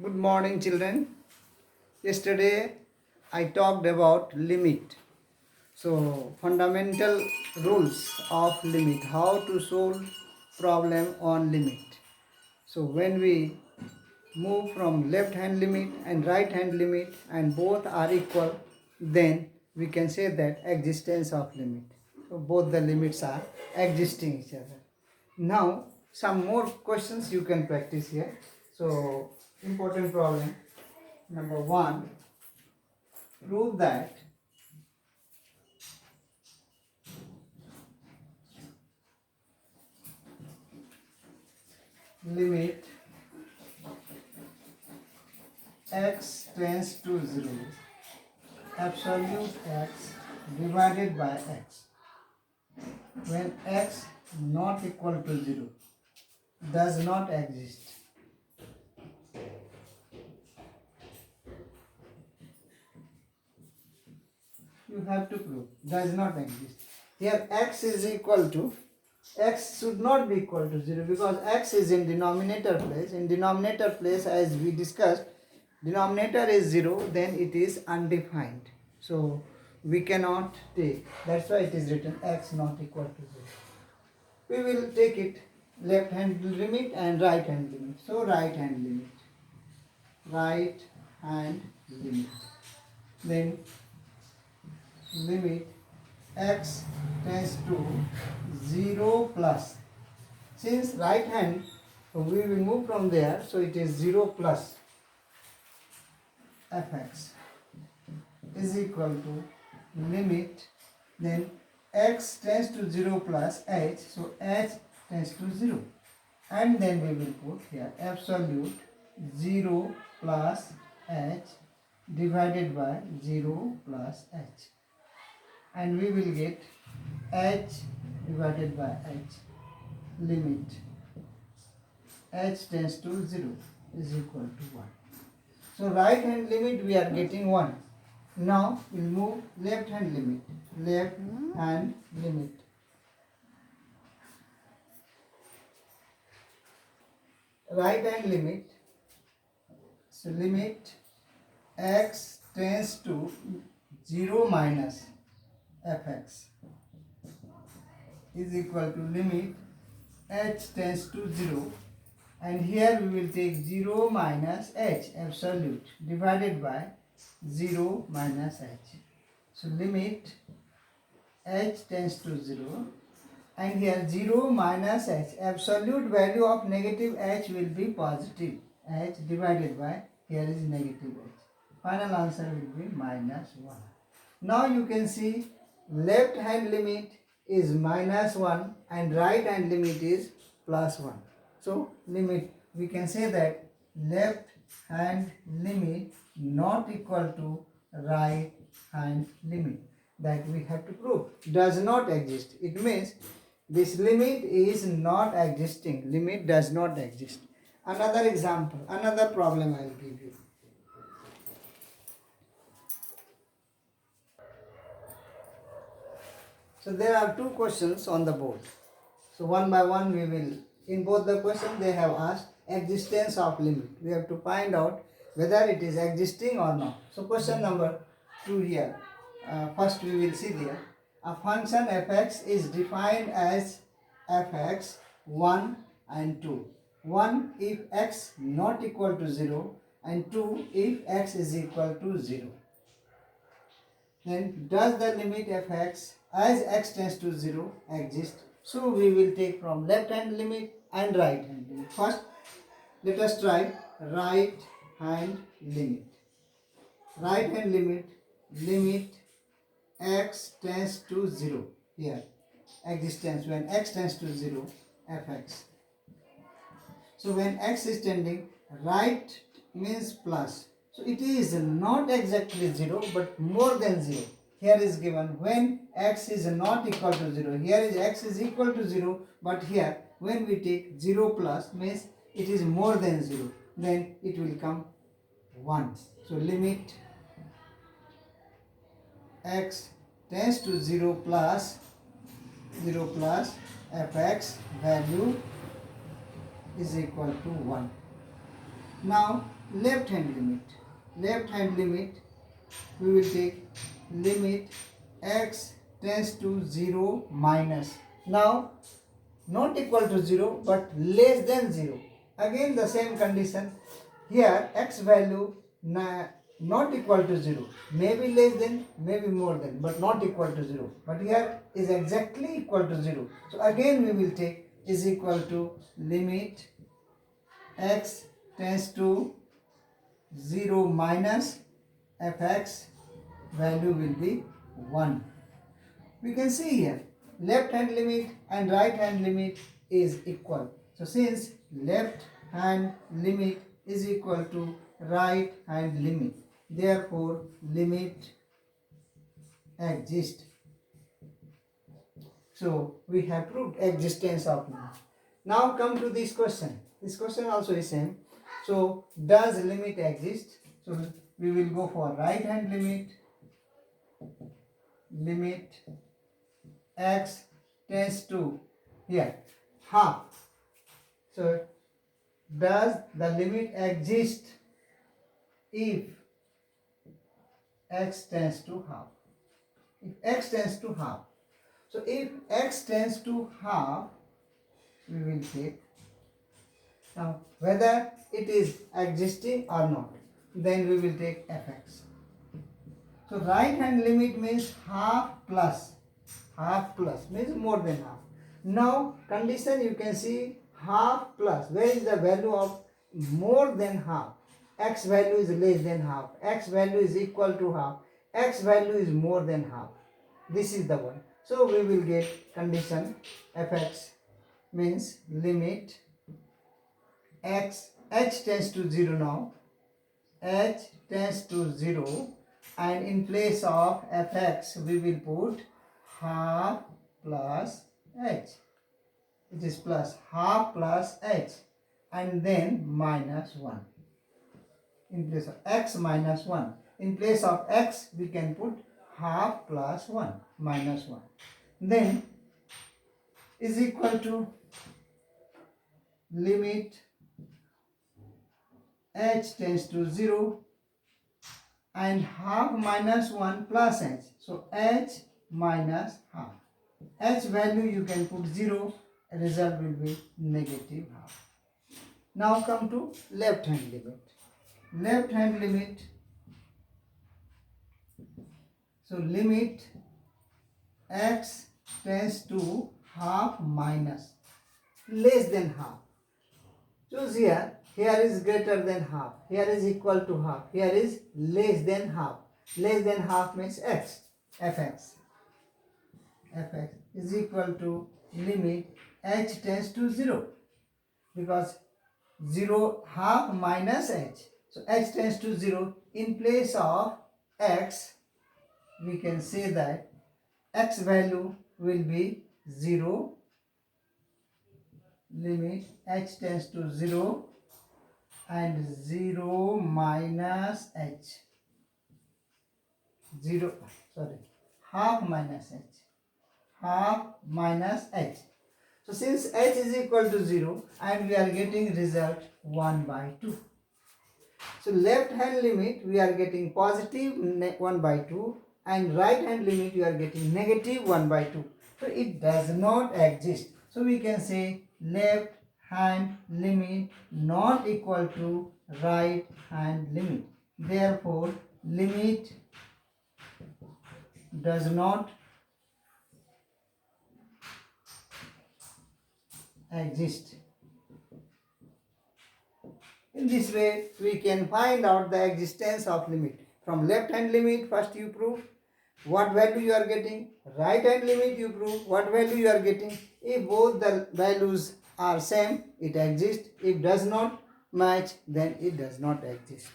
Good morning, children. Yesterday I talked about limit. So, fundamental rules of limit, how to solve problem on limit. So, when we move from left hand limit and right hand limit and both are equal, then we can say that existence of limit. So, both the limits are existing each other. Now, some more questions you can practice here. So, important problem. Number 1, prove that limit x tends to 0, absolute x divided by x, when x not equal to 0 does not exist. You have to prove does not exist. Here x is equal to, x should not be equal to 0 because x is in denominator place. In denominator place, as we discussed, denominator is 0, then it is undefined. So we cannot take, that's why it is written x not equal to 0. We will take it left hand limit and right hand limit. So right hand limit. Right hand limit. Then limit x tends to 0 plus. Since right hand, we will move from there, so it is 0 plus fx is equal to limit, then x tends to 0 plus h, so h tends to 0. And then we will put here absolute 0 plus h divided by 0 plus h. And we will get h divided by h, limit h tends to 0 is equal to 1. So right hand limit we are getting 1. Now we will move left hand limit. Left hand limit. Right hand limit. So limit x tends to 0 minus fx is equal to limit h tends to 0, and here we will take 0 minus h absolute divided by 0 minus h. So limit h tends to 0, and here 0 minus h, absolute value of negative h will be positive, h divided by, here is negative h. Final answer will be minus 1. Now you can see left hand limit is minus 1 and right hand limit is plus 1. So limit, we can say that left hand limit not equal to right hand limit. That we have to prove does not exist. It means this limit is not existing. Limit does not exist. Another example, another problem I will give you. So there are two questions on the board. So one by one we will, in both the questions they have asked existence of limit. We have to find out whether it is existing or not. So question number 2 here. First we will see there. A function fx is defined as fx 1 and 2. 1 if x not equal to 0 and 2 if x is equal to 0. Then does the limit fx as x tends to 0 exist? So we will take from left hand limit and right hand limit. First, let us try right hand limit. Right hand limit, limit x tends to 0. Here, existence when x tends to 0, fx. So when x is tending, right means plus. So it is not exactly 0 but more than 0. Here is given when x is not equal to 0. Here is x is equal to 0, but here when we take 0 plus means it is more than 0. Then it will come 1. So limit x tends to 0 plus fx value is equal to 1. Now left hand limit. Left hand limit, we will take limit x tends to 0 minus. Now, not equal to 0 but less than 0. Again the same condition. Here x value not equal to 0. Maybe less than, maybe more than, but not equal to 0. But here is exactly equal to 0. So again we will take is equal to limit x tends to 0 minus fx value will be 1. We can see here left hand limit and right hand limit is equal. So since left hand limit is equal to right hand limit, therefore limit exists. So we have proved existence of limit. Now come to this question. This question also is same. So does limit exist? So we will go for right hand limit. Limit x tends to here half. So does the limit exist if x tends to half? If x tends to half. So if x tends to half, we will take. Now whether it is existing or not, then we will take fx. So right hand limit means half plus. Half plus means more than half. Now condition you can see half plus. Where is the value of more than half? X value is less than half. X value is equal to half. X value is more than half. This is the one. So we will get condition fx means limit x h tends to 0 now. H tends to 0 and in place of fx we will put half plus h. It is plus half plus h and then minus 1. In place of x minus 1. In place of x we can put half plus 1 minus 1. Then is equal to limit h tends to 0 and half minus 1 plus h. So h minus half. H value you can put 0, result will be negative half. Now come to left hand limit. Left hand limit. So limit x tends to half minus less than half. Choose here. Here is greater than half. Here is equal to half. Here is less than half. Less than half means x. Fx. Fx is equal to limit h tends to 0. Because 0 half minus h. So h tends to 0. In place of x, we can say that x value will be 0. Limit h tends to 0 and 0 minus h. 0, sorry, half minus h. Half minus h. So since h is equal to 0 and we are getting result 1 by 2. So left hand limit we are getting positive 1 by 2 and right hand limit we are getting negative 1 by 2. So it does not exist. So we can say left hand limit not equal to right hand limit. Therefore limit does not exist. In this way, we can find out the existence of limit. From left hand limit, first you prove what value you are getting. Right hand limit, you prove what value you are getting. If both the values are same, it exists. If does not match, then it does not exist.